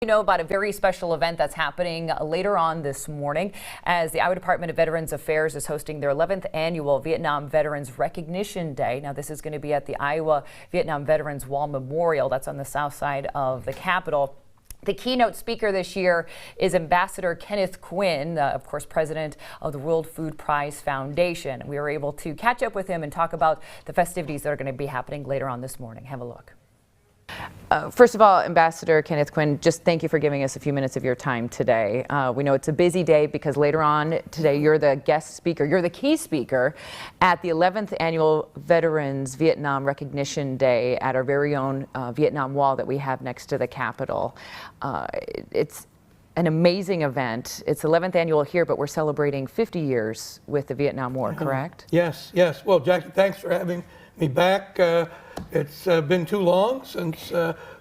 You know about a very special event that's happening later on this morning as the Iowa Department of Veterans Affairs is hosting their 11th annual Vietnam Veterans Recognition Day. Now, this is going to be at the Iowa Vietnam Veterans Wall Memorial. That's on the south side of the Capitol. The keynote speaker this year is Ambassador Kenneth Quinn, of course, president of the World Food Prize Foundation. We were able to catch up with him and talk about the festivities that are going to be happening later on this morning. Have a look. First of all, Ambassador Kenneth Quinn, just thank you for giving us a few minutes of your time today. We know it's a busy day because later on today you're the guest speaker, you're the key speaker at the 11th Annual Veterans Vietnam Recognition Day at our very own Vietnam Wall that we have next to the Capitol. It's an amazing event. It's 11th annual here, but we're celebrating 50 years with the Vietnam War, correct? Yes, yes. Well, Jackie, thanks for having me back. It's been too long since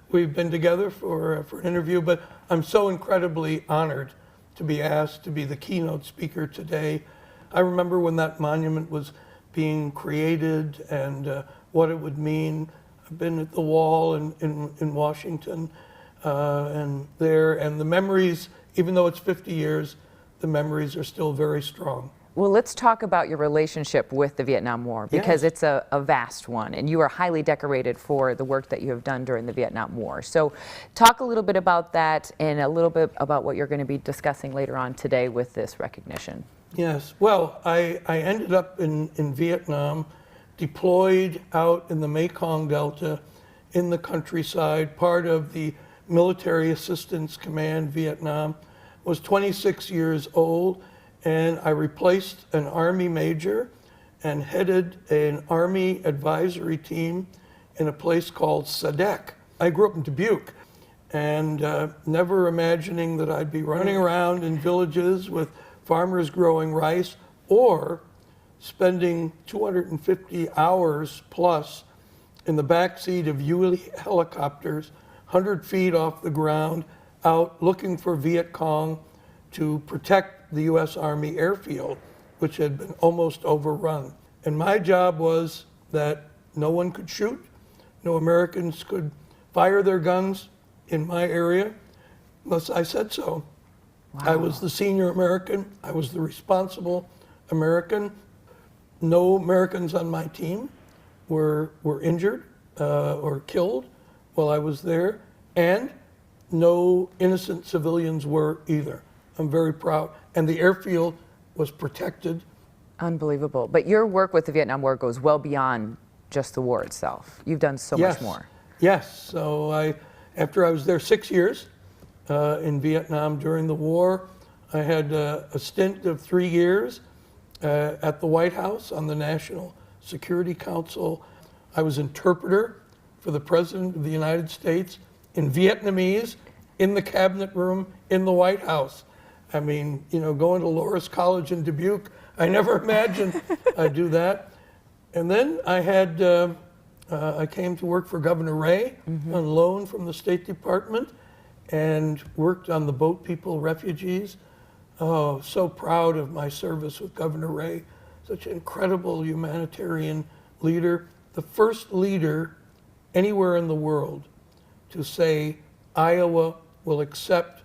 we've been together for an interview, but I'm so incredibly honored to be asked to be the keynote speaker today. I remember when that monument was being created and what it would mean. I've been at the wall in Washington and the memories, even though it's 50 years, the memories are still very strong. Well, let's talk about your relationship with the Vietnam War, because it's a vast one, and you are highly decorated for the work that you have done during the Vietnam War. So talk a little bit about that and a little bit about what you're going to be discussing later on today with this recognition. Yes, well, I ended up in Vietnam, deployed out in the Mekong Delta, in the countryside, part of the Military Assistance Command Vietnam, was 26 years old. And I replaced an Army major and headed an Army advisory team in a place called Sadek. I grew up in Dubuque and never imagining that I'd be running around in villages with farmers growing rice or spending 250 hours plus in the backseat of Huey helicopters, 100 feet off the ground, out looking for Viet Cong to protect the U.S. Army airfield, which had been almost overrun. And my job was that no one could shoot, no Americans could fire their guns in my area unless I said so. Wow. I was the senior American, I was the responsible American. No Americans on my team were injured or killed while I was there, and no innocent civilians were either. I'm very proud. And the airfield was protected. Unbelievable. But your work with the Vietnam War goes well beyond just the war itself. You've done so much more. Yes. So after I was there 6 years in Vietnam during the war, I had a stint of 3 years at the White House on the National Security Council. I was interpreter for the President of the United States in Vietnamese in the cabinet room in the White House. I mean, you know, going to Loras College in Dubuque, I never imagined I'd do that. And then I came to work for Governor Ray on loan from the State Department and worked on the Boat People refugees. Oh, so proud of my service with Governor Ray, such an incredible humanitarian leader, the first leader anywhere in the world to say Iowa will accept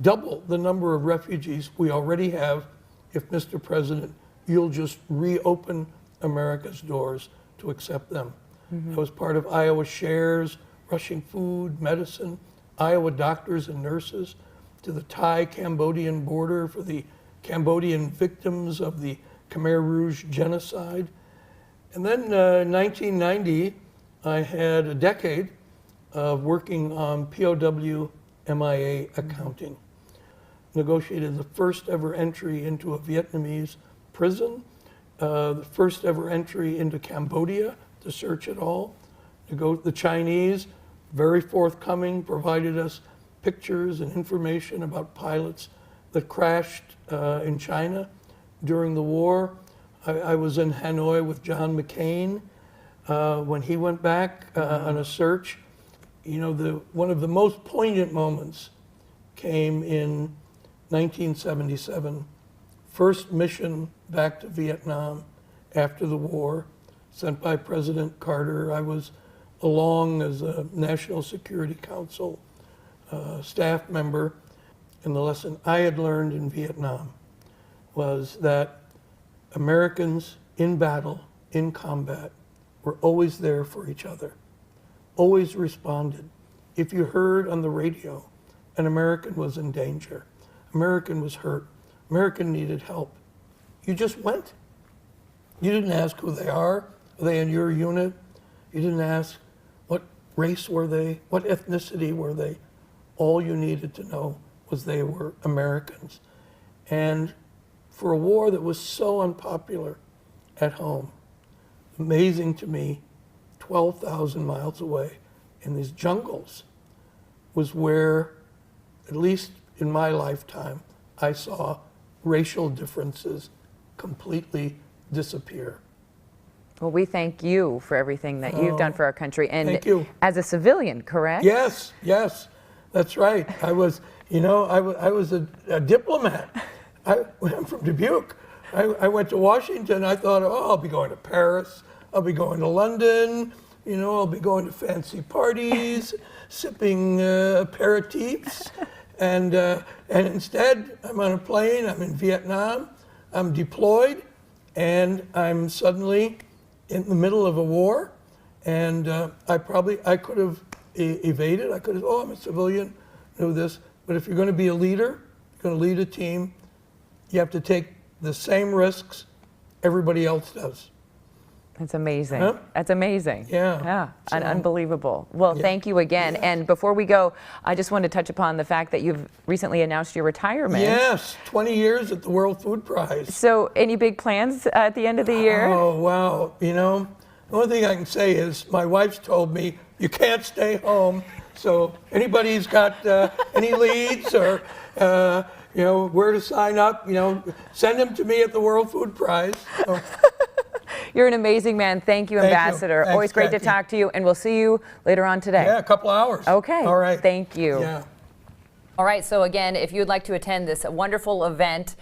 double the number of refugees we already have if, Mr. President, you'll just reopen America's doors to accept them. I was part of Iowa Shares, rushing food, medicine, Iowa doctors and nurses to the Thai-Cambodian border for the Cambodian victims of the Khmer Rouge genocide. And then in 1990, I had a decade of working on POW MIA accounting. Negotiated the first ever entry into a Vietnamese prison, the first ever entry into Cambodia to search it all. The Chinese, very forthcoming, provided us pictures and information about pilots that crashed in China during the war. I was in Hanoi with John McCain when he went back on a search. You know, one of the most poignant moments came in 1977, first mission back to Vietnam after the war, sent by President Carter. I was along as a National Security Council staff member, and the lesson I had learned in Vietnam was that Americans in battle, in combat, were always there for each other, always responded. If you heard on the radio an American was in danger, American was hurt, American needed help, you just went. You didn't ask who they are they in your unit? You didn't ask what race were they, what ethnicity were they? All you needed to know was they were Americans. And for a war that was so unpopular at home, amazing to me, 12,000 miles away in these jungles was where, at least in my lifetime, I saw racial differences completely disappear. Well, we thank you for everything that you've done for our country. And thank you. As a civilian, correct? Yes, that's right. I was, I was a diplomat. I'm from Dubuque. I went to Washington. I thought, I'll be going to Paris. I'll be going to London. I'll be going to fancy parties, sipping aperitifs. And instead, I'm on a plane. I'm in Vietnam. I'm deployed. And I'm suddenly in the middle of a war. And I could have evaded. I could have, I'm a civilian, knew this. But if you're going to be a leader, you're going to lead a team, you have to take the same risks everybody else does. That's amazing. Huh? That's amazing. Yeah. So, unbelievable. Well, yeah. Thank you again. Yes. And before we go, I just wanted to touch upon the fact that you've recently announced your retirement. Yes, 20 years at the World Food Prize. So any big plans at the end of the year? Oh, wow. The only thing I can say is my wife's told me you can't stay home. So anybody who's got any leads or, where to sign up, send them to me at the World Food Prize. So, You're an amazing man. Thank you, Thank you. Ambassador. Thanks, Always great to Kathy. talk to you, and we'll see you later on today. yeah, a couple hours. Okay. All right. Thank you. Yeah. All right, so again, if you would like to attend this wonderful event,